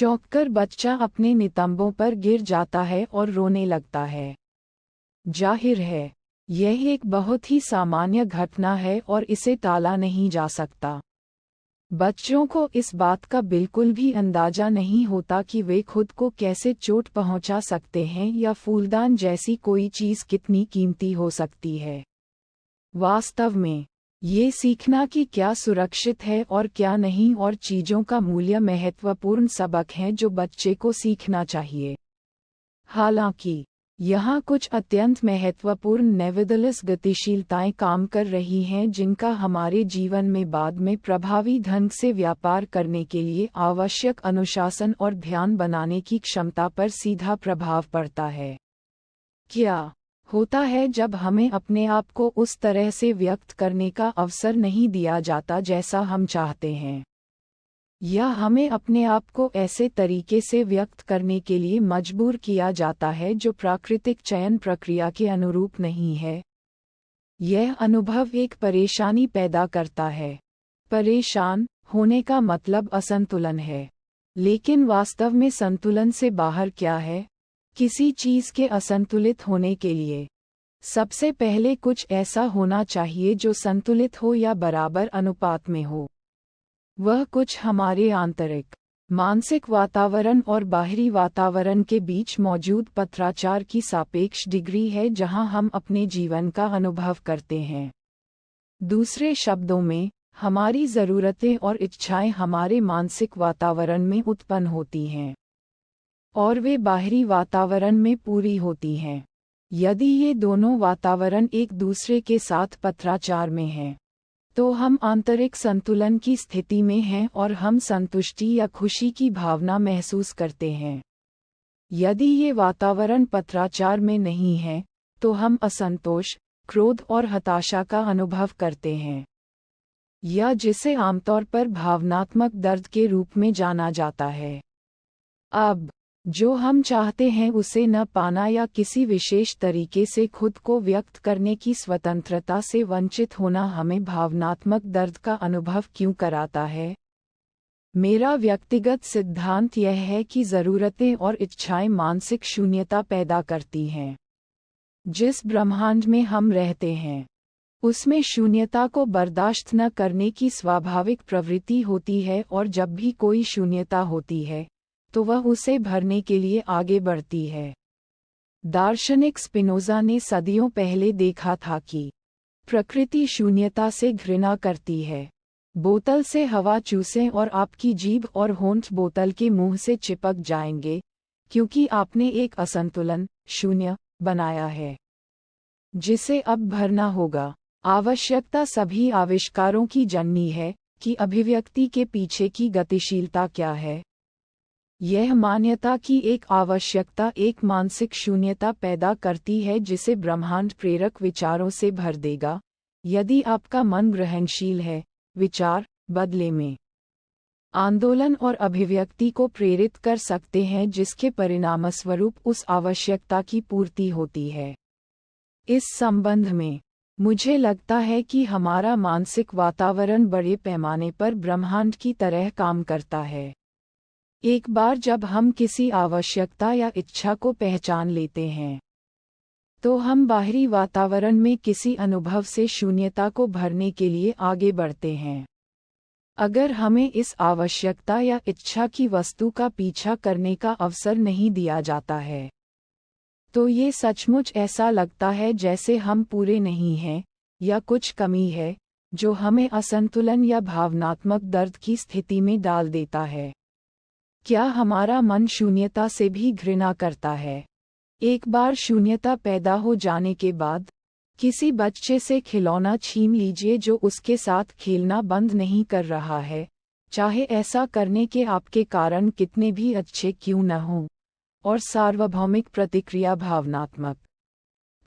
चौंककर बच्चा अपने नितंबों पर गिर जाता है और रोने लगता है। जाहिर है, यह एक बहुत ही सामान्य घटना है और इसे टाला नहीं जा सकता। बच्चों को इस बात का बिल्कुल भी अंदाजा नहीं होता कि वे खुद को कैसे चोट पहुंचा सकते हैं या फूलदान जैसी कोई चीज़ कितनी कीमती हो सकती है। वास्तव में, ये सीखना कि क्या सुरक्षित है और क्या नहीं और चीज़ों का मूल्य महत्वपूर्ण सबक है जो बच्चे को सीखना चाहिए। हालांकि, यहाँ कुछ अत्यंत महत्वपूर्ण नेवरदलेस गतिशीलताएं काम कर रही हैं जिनका हमारे जीवन में बाद में प्रभावी ढंग से व्यापार करने के लिए आवश्यक अनुशासन और ध्यान बनाने की क्षमता पर सीधा प्रभाव पड़ता है। क्या होता है जब हमें अपने आप को उस तरह से व्यक्त करने का अवसर नहीं दिया जाता जैसा हम चाहते हैं, या हमें अपने आप को ऐसे तरीके से व्यक्त करने के लिए मजबूर किया जाता है जो प्राकृतिक चयन प्रक्रिया के अनुरूप नहीं है? यह अनुभव एक परेशानी पैदा करता है। परेशान होने का मतलब असंतुलन है। लेकिन वास्तव में संतुलन से बाहर क्या है? किसी चीज़ के असंतुलित होने के लिए सबसे पहले कुछ ऐसा होना चाहिए जो संतुलित हो या बराबर अनुपात में हो। वह कुछ हमारे आंतरिक मानसिक वातावरण और बाहरी वातावरण के बीच मौजूद पत्राचार की सापेक्ष डिग्री है जहां हम अपने जीवन का अनुभव करते हैं। दूसरे शब्दों में, हमारी ज़रूरतें और इच्छाएं हमारे मानसिक वातावरण में उत्पन्न होती हैं और वे बाहरी वातावरण में पूरी होती हैं। यदि ये दोनों वातावरण एक दूसरे के साथ पत्राचार में हैं, तो हम आंतरिक संतुलन की स्थिति में हैं और हम संतुष्टि या खुशी की भावना महसूस करते हैं। यदि ये वातावरण पत्राचार में नहीं है, तो हम असंतोष, क्रोध और हताशा का अनुभव करते हैं, या जिसे आमतौर पर भावनात्मक दर्द के रूप में जाना जाता है। अब, जो हम चाहते हैं उसे न पाना या किसी विशेष तरीके से खुद को व्यक्त करने की स्वतंत्रता से वंचित होना हमें भावनात्मक दर्द का अनुभव क्यों कराता है? मेरा व्यक्तिगत सिद्धांत यह है कि ज़रूरतें और इच्छाएं मानसिक शून्यता पैदा करती हैं। जिस ब्रह्मांड में हम रहते हैं, उसमें शून्यता को बर्दाश्त न करने की स्वाभाविक प्रवृत्ति होती है और जब भी कोई शून्यता होती है, तो वह उसे भरने के लिए आगे बढ़ती है। दार्शनिक स्पिनोज़ा ने सदियों पहले देखा था कि प्रकृति शून्यता से घृणा करती है। बोतल से हवा चूसें और आपकी जीभ और होंठ बोतल के मुंह से चिपक जाएंगे, क्योंकि आपने एक असंतुलन, शून्य, बनाया है, जिसे अब भरना होगा। आवश्यकता सभी आविष्कारों की जननी है कि अभिव्यक्ति के पीछे की गतिशीलता क्या है। यह मान्यता की एक आवश्यकता एक मानसिक शून्यता पैदा करती है जिसे ब्रह्मांड प्रेरक विचारों से भर देगा, यदि आपका मन ग्रहणशील है। विचार, बदले में, आंदोलन और अभिव्यक्ति को प्रेरित कर सकते हैं जिसके परिणामस्वरूप उस आवश्यकता की पूर्ति होती है। इस संबंध में, मुझे लगता है कि हमारा मानसिक वातावरण बड़े पैमाने पर ब्रह्मांड की तरह काम करता है। एक बार जब हम किसी आवश्यकता या इच्छा को पहचान लेते हैं, तो हम बाहरी वातावरण में किसी अनुभव से शून्यता को भरने के लिए आगे बढ़ते हैं। अगर हमें इस आवश्यकता या इच्छा की वस्तु का पीछा करने का अवसर नहीं दिया जाता है, तो ये सचमुच ऐसा लगता है जैसे हम पूरे नहीं हैं, या कुछ कमी है, जो हमें असंतुलन या भावनात्मक दर्द की स्थिति में डाल देता है। क्या हमारा मन शून्यता से भी घृणा करता है? एक बार शून्यता पैदा हो जाने के बाद, किसी बच्चे से खिलौना छीन लीजिए जो उसके साथ खेलना बंद नहीं कर रहा है, चाहे ऐसा करने के आपके कारण कितने भी अच्छे क्यों न हों, और सार्वभौमिक प्रतिक्रिया भावनात्मक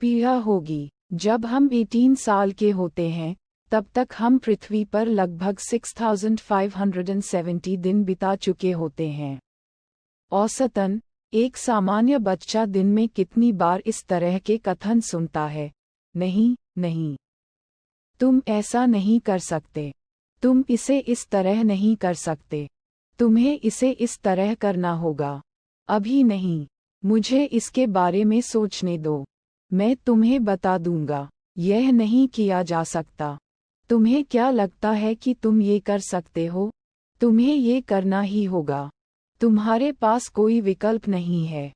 पीड़ा होगी। जब हम 18 साल के होते हैं, तब तक हम पृथ्वी पर लगभग 6570 दिन बिता चुके होते हैं। औसतन, एक सामान्य बच्चा दिन में कितनी बार इस तरह के कथन सुनता है? नहीं, नहीं, तुम ऐसा नहीं कर सकते, तुम इसे इस तरह नहीं कर सकते, तुम्हें इसे इस तरह करना होगा। अभी नहीं, मुझे इसके बारे में सोचने दो। मैं तुम्हें बता दूंगा। यह नहीं किया जा सकता। तुम्हें क्या लगता है कि तुम ये कर सकते हो? तुम्हें ये करना ही होगा। तुम्हारे पास कोई विकल्प नहीं है।